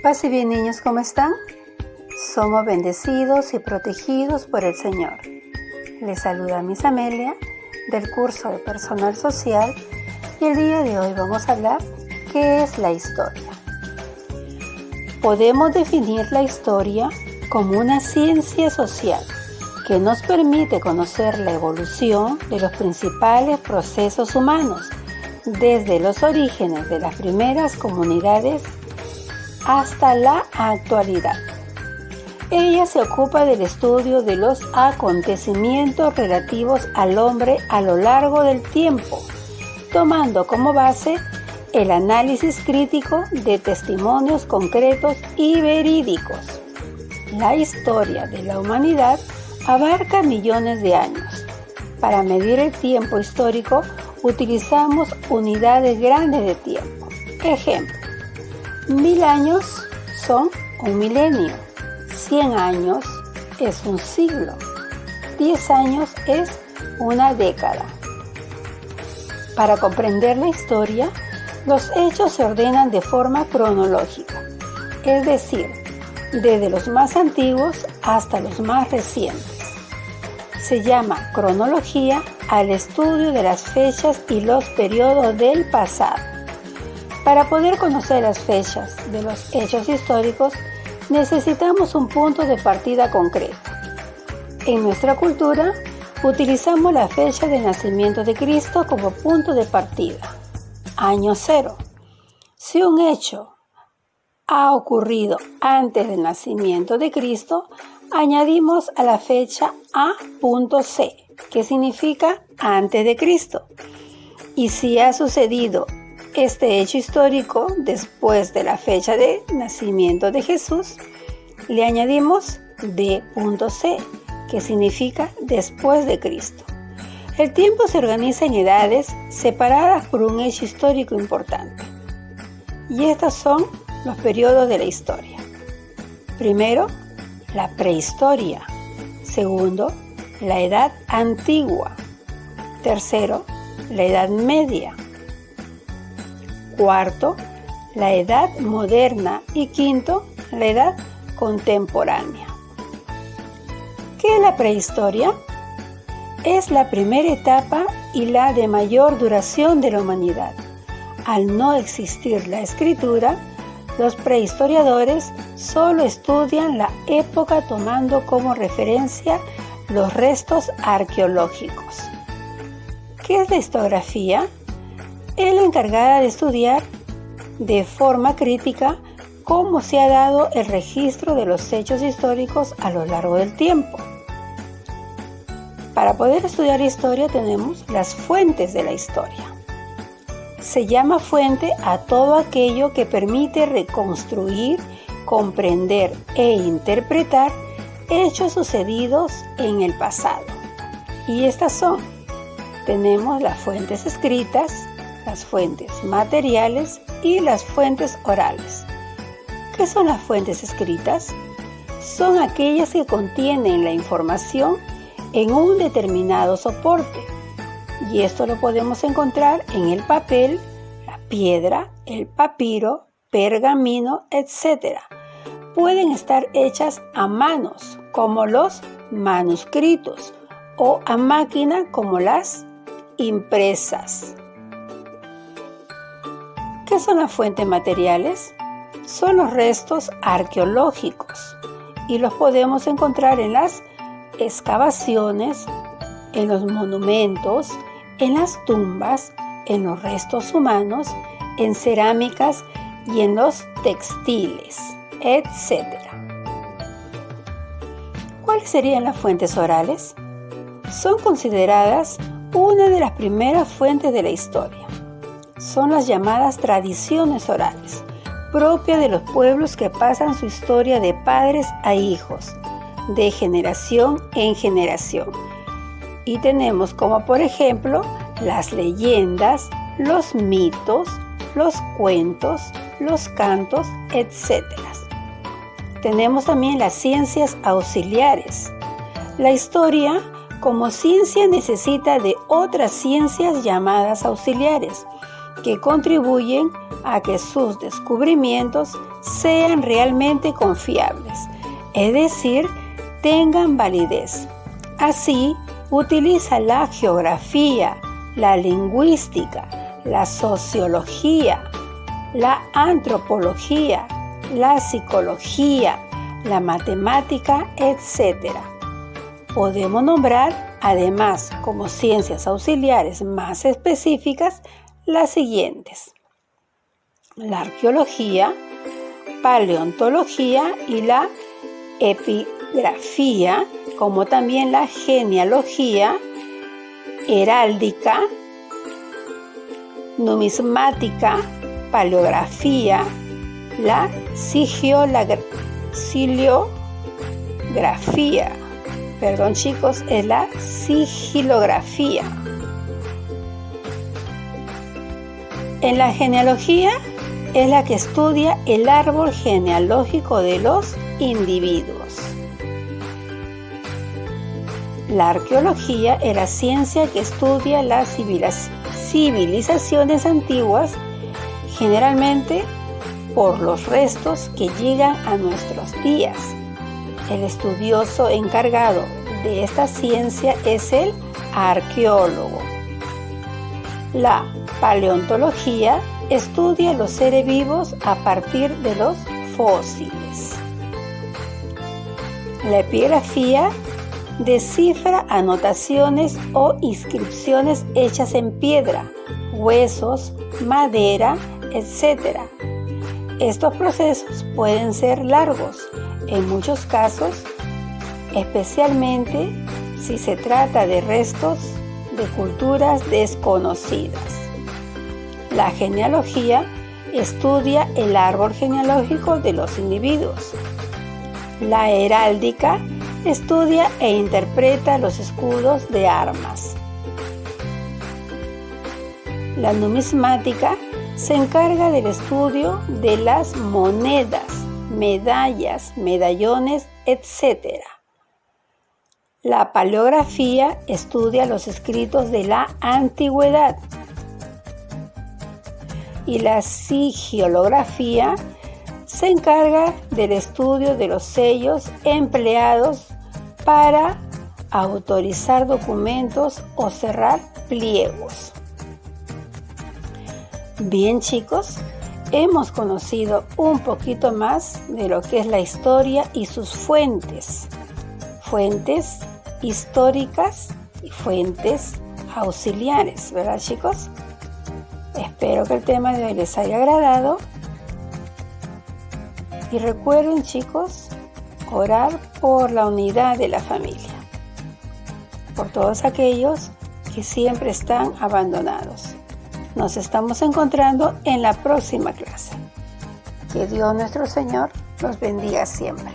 Paz y bien, niños, ¿cómo están? Somos bendecidos y protegidos por el Señor. Les saluda Miss Amelia del curso de Personal Social y el día de hoy vamos a hablar ¿qué es la historia? Podemos definir la historia como una ciencia social que nos permite conocer la evolución de los principales procesos humanos desde los orígenes de las primeras comunidades hasta la actualidad. Ella se ocupa del estudio de los acontecimientos relativos al hombre a lo largo del tiempo, tomando como base el análisis crítico de testimonios concretos y verídicos. La historia de la humanidad abarca millones de años. Para medir el tiempo histórico utilizamos unidades grandes de tiempo. Ejemplo: 1000 años son un milenio, 100 años es un siglo, 10 años es una década. Para comprender la historia, los hechos se ordenan de forma cronológica, es decir, desde los más antiguos hasta los más recientes. Se llama cronología al estudio de las fechas y los periodos del pasado. Para poder conocer las fechas de los hechos históricos, necesitamos un punto de partida concreto. En nuestra cultura, utilizamos la fecha de nacimiento de Cristo como punto de partida, año cero. Si un hecho ha ocurrido antes del nacimiento de Cristo, añadimos a la fecha A.C, que significa antes de Cristo. Y si ha sucedido este hecho histórico después de la fecha de nacimiento de Jesús, le añadimos D.C, que significa después de Cristo. El tiempo se organiza en edades separadas por un hecho histórico importante. Y estos son los periodos de la historia. Primero, la prehistoria. Segundo, la edad antigua. Tercero, la edad media. Cuarto, la edad moderna. Y quinto, la edad contemporánea. ¿Qué es la prehistoria? Es la primera etapa y la de mayor duración de la humanidad. Al no existir la escritura, los prehistoriadores solo estudian la época tomando como referencia los restos arqueológicos. ¿Qué es la historiografía? Es la encargada de estudiar de forma crítica cómo se ha dado el registro de los hechos históricos a lo largo del tiempo. Para poder estudiar historia tenemos las fuentes de la historia. Se llama fuente a todo aquello que permite reconstruir, comprender e interpretar hechos sucedidos en el pasado. Y estas son: tenemos las fuentes escritas, las fuentes materiales y las fuentes orales. ¿Qué son las fuentes escritas? Son aquellas que contienen la información en un determinado soporte. Y esto lo podemos encontrar en el papel, la piedra, el papiro, pergamino, etc. Pueden estar hechas a manos, como los manuscritos, o a máquina, como las impresas. ¿Qué son las fuentes materiales? Son los restos arqueológicos y los podemos encontrar en las excavaciones, en los monumentos, en las tumbas, en los restos humanos, en cerámicas y en los textiles, etc. ¿Cuáles serían las fuentes orales? Son consideradas una de las primeras fuentes de la historia. Son las llamadas tradiciones orales, propias de los pueblos que pasan su historia de padres a hijos, de generación en generación. Y tenemos como por ejemplo las leyendas, los mitos, los cuentos, los cantos, etc. Tenemos también las ciencias auxiliares. La historia como ciencia necesita de otras ciencias llamadas auxiliares, que contribuyen a que sus descubrimientos sean realmente confiables, es decir, tengan validez. Así, utiliza la geografía, la lingüística, la sociología, la antropología, la psicología, la matemática, etc. Podemos nombrar, además, como ciencias auxiliares más específicas, las siguientes: la arqueología, paleontología y la epigrafía, como también la genealogía, heráldica, numismática, paleografía, la sigilografía. Perdón, chicos, es la sigilografía. En la genealogía es la que estudia el árbol genealógico de los individuos. La arqueología es la ciencia que estudia las civilizaciones antiguas, generalmente por los restos que llegan a nuestros días. El estudioso encargado de esta ciencia es el arqueólogo. La paleontología estudia los seres vivos a partir de los fósiles. La epigrafía descifra anotaciones o inscripciones hechas en piedra, huesos, madera, etc. Estos procesos pueden ser largos, en muchos casos, especialmente si se trata de restos de culturas desconocidas. La genealogía estudia el árbol genealógico de los individuos. La heráldica estudia e interpreta los escudos de armas. La numismática se encarga del estudio de las monedas, medallas, medallones, etc. La paleografía estudia los escritos de la antigüedad. Y la sigilografía se encarga del estudio de los sellos empleados para autorizar documentos o cerrar pliegos. Bien, chicos, hemos conocido un poquito más de lo que es la historia y sus fuentes históricas y fuentes auxiliares, ¿verdad, chicos? Espero que el tema de hoy les haya agradado. Y recuerden, chicos, orar por la unidad de la familia, por todos aquellos que siempre están abandonados. Nos estamos encontrando en la próxima clase. Que Dios nuestro Señor los bendiga siempre.